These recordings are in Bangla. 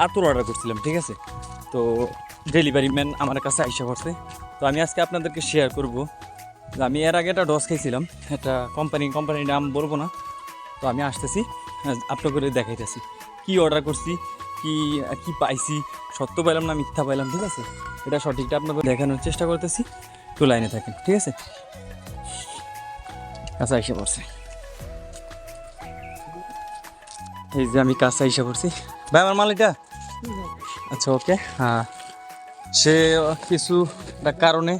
আতর অর্ডার করছিলাম, ঠিক আছে। তো ডেলিভারি ম্যান আমার কাছে আইসা পড়ছে। তো আমি আজকে আপনাদেরকে শেয়ার করব যে আমি এর আগে একটা ডস খাইছিলাম, একটা কোম্পানির নাম বলবো না। তো আমি আসতেছি, আপনাদের দেখাইতেছি কি অর্ডার করছি, কি কি পাইছি, সত্য পাইলাম না মিথ্যা পাইলাম, ঠিক আছে। এটা সঠিকটা আপনাদের দেখানোর চেষ্টা করতেছি। একটু লাইনে থাকেন, ঠিক আছে। কাছে আইসা পড়ছে, এই যে আমি কাছে আইসা পড়ছি। ভাই আমার মাল এটা, আচ্ছা ওকে। হ্যাঁ, সে কিছু একটা কারণে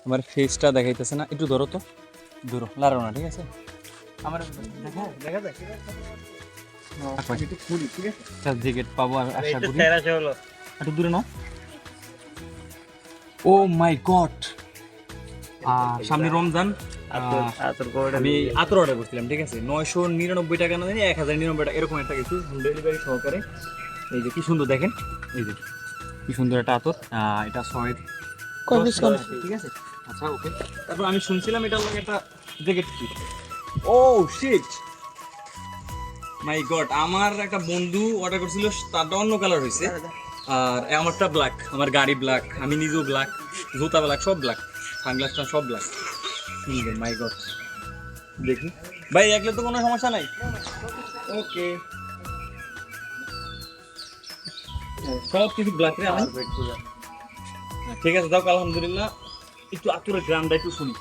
আমার ফেসটা দেখাইতেছে না। একটু ধরো তো, ধরো, লাড়ো না, ঠিক আছে। আমার দেখা যায় জ্যাকেট পাবো আশা করি। একটু দূরে নাও। ও মাই গড, সামনে রমজান। আমি আতর অর্ডার করছিলাম, ঠিক আছে। 999 টাকা না জানি 1099 টাকা এরকম একটা কিছু, হোম ডেলিভারি সহকারে। এই যে কি সুন্দর দেখেন, এই যে কি সুন্দর একটা আতর। এটা 6 ঠিক আছে। আচ্ছা ওকে। তারপর আমি শুনছিলাম এটার লাগে একটা জ্যাকেট কি। ও শিট, মাই গড, আমার একটা বন্ধু অর্ডার করছিল, তারটা অন্য কালার হয়েছে। আর আমারটা ব্ল্যাক, আমার গাড়ি ব্ল্যাক, আমি নিজেও ব্ল্যাক, জুতা ব্ল্যাক, সব ব্ল্যাক, সানগ্লাসটা সব ব্ল্যাক। সুন্দর, মাই গড। দেখি ভাই, একলে তো কোনো সমস্যা নাই। ওকে, সব কিছু ব্ল্যাক রে আমার। ঠিক আছে, যাও, আলহামদুলিল্লাহ। একটু আতুরের গ্রামটা একটু শুনি,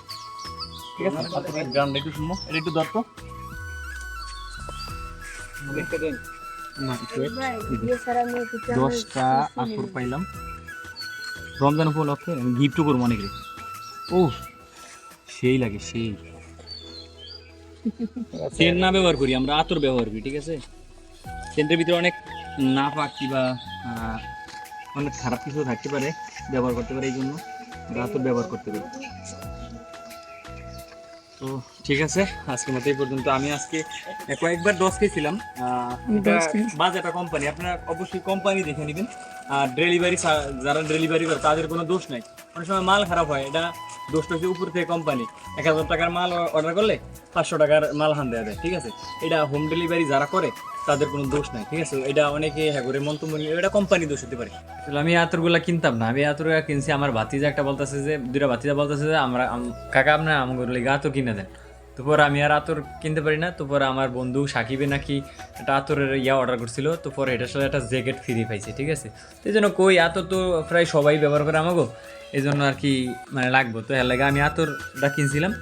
ঠিক আছে। আতুরের গ্রামটা একটু শুনবো, এটা একটু ধর তো। না, একটু wait। 10টা আতর পাইলাম রমজান উপলক্ষে, আমি গিফটও করবো অনেক। ও সেই লাগে, সেই সেন্ট না ব্যবহার করি আমরা, আতর ব্যবহার করি, ঠিক আছে। সেন্টের ভিতরে অনেক নাপাক কিংবা অনেক খারাপ কিছু থাকতে পারে, ব্যবহার করতে পারে, এই জন্য আমরা আতর ব্যবহার করতে পারি। তো ঠিক আছে, আজকের মতো এই পর্যন্ত। আমি আজকে কয়েকবার ডস খেয়েছিলাম। এটা বাজেটা কোম্পানি, আপনারা অবশ্যই কোম্পানি দেখে নেবেন। আর ডেলিভারি, যারা ডেলিভারি করে তাদের কোনো দোষ নাই। অনেক সময় মাল খারাপ হয়, এটা দোষটা হচ্ছে উপর থেকে কোম্পানি। 1000 টাকার মাল অর্ডার করলে 500 টাকার মাল হান দেওয়া যায়, ঠিক আছে। এটা হোম ডেলিভারি যারা করে তাদের কোনো দোষ নাই, ঠিক আছে। এটা অনেকে হ্যাঁ করে মন্তব্য নিয়ে, এটা কোম্পানি দোষ হতে পারে। আসলে আমি আতরগুলা কিনতাম না, আমি আতরগুলা কিনছি আমার ভাতিজা একটা বলতেছে যে, দুইটা ভাতিজা বলতেছে যে আমরা কাকা আপনার আমাকে লেগে আতর কিনে দেন। তারপর আমি আর আতর কিনতে পারি না। তারপর আমার বন্ধু সাকিবে নাকি একটা আতরের অর্ডার করছিল, তো পরে এটার সাথে একটা জ্যাকেট ফ্রি পাইছে, ঠিক আছে। তো এই জন্য কই আতর তো প্রায় সবাই ব্যবহার করে আমাকে, এই জন্য আর কি মানে লাগবো। তো এর লাগে আমি আতরটা কিনছিলাম।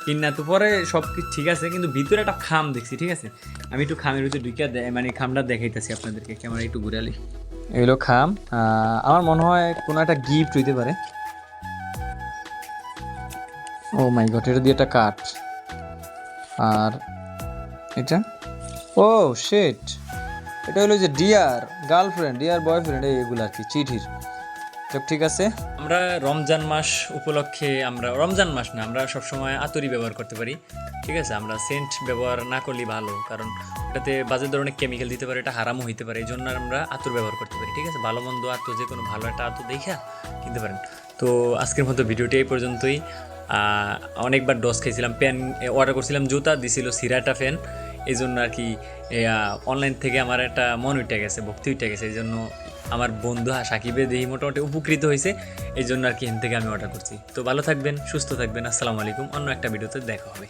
কিনা তো পরে সব কিছু ঠিক আছে, কিন্তু ভিতরে একটা খাম দেখছি, ঠিক আছে। আমি একটু খামের ভিতরে ঢুকিয়ে মানে খামটা দেখাইতেছি আপনাদেরকে, ক্যামেরা একটু ঘুরালি। এগুলো খাম, আমার মনে হয় কোনো একটা গিফট হইতে পারে। ও মাই গড, এটা দিয়ে একটা কাঠ। আর এটা, ও শিট, এটা হলো যে ডিয়ার গার্লফ্রেন্ড, ডিয়ার বয়ফ্রেন্ড, এইগুলো আর কি চিঠির। সব ঠিক আছে। আমরা রমজান মাস উপলক্ষে, আমরা রমজান মাস না, আমরা সবসময় আতরই ব্যবহার করতে পারি, ঠিক আছে। আমরা সেন্ট ব্যবহার না করলেই ভালো, কারণ এটাতে বাজে ধরনের কেমিক্যাল দিতে পারে, এটা হারামও হইতে পারে। এই জন্য আমরা আতর ব্যবহার করতে পারি, ঠিক আছে। ভালো মন্দ আতর, যে কোনো ভালো একটা আতর দেখা কিনতে পারেন। তো আজকের মতো ভিডিওটি এই পর্যন্তই। অনেকবার ডস খেয়েছিলাম, প্যান অর্ডার করছিলাম, জুতা দিছিল সিরাটা ফ্যান। এই জন্য আর কি অনলাইন থেকে আমার একটা মন উঠে গেছে, ভক্তি উঠে গেছে। এই জন্য আমার বন্ধু সাকিবে দেখি মোটামুটি উপকৃত হয়েছে, এই জন্য আর কি এখান থেকে আমি অর্ডার করছি। তো ভালো থাকবেন, সুস্থ থাকবেন, আসসালামু আলাইকুম। অন্য একটা ভিডিওতে দেখা হবে।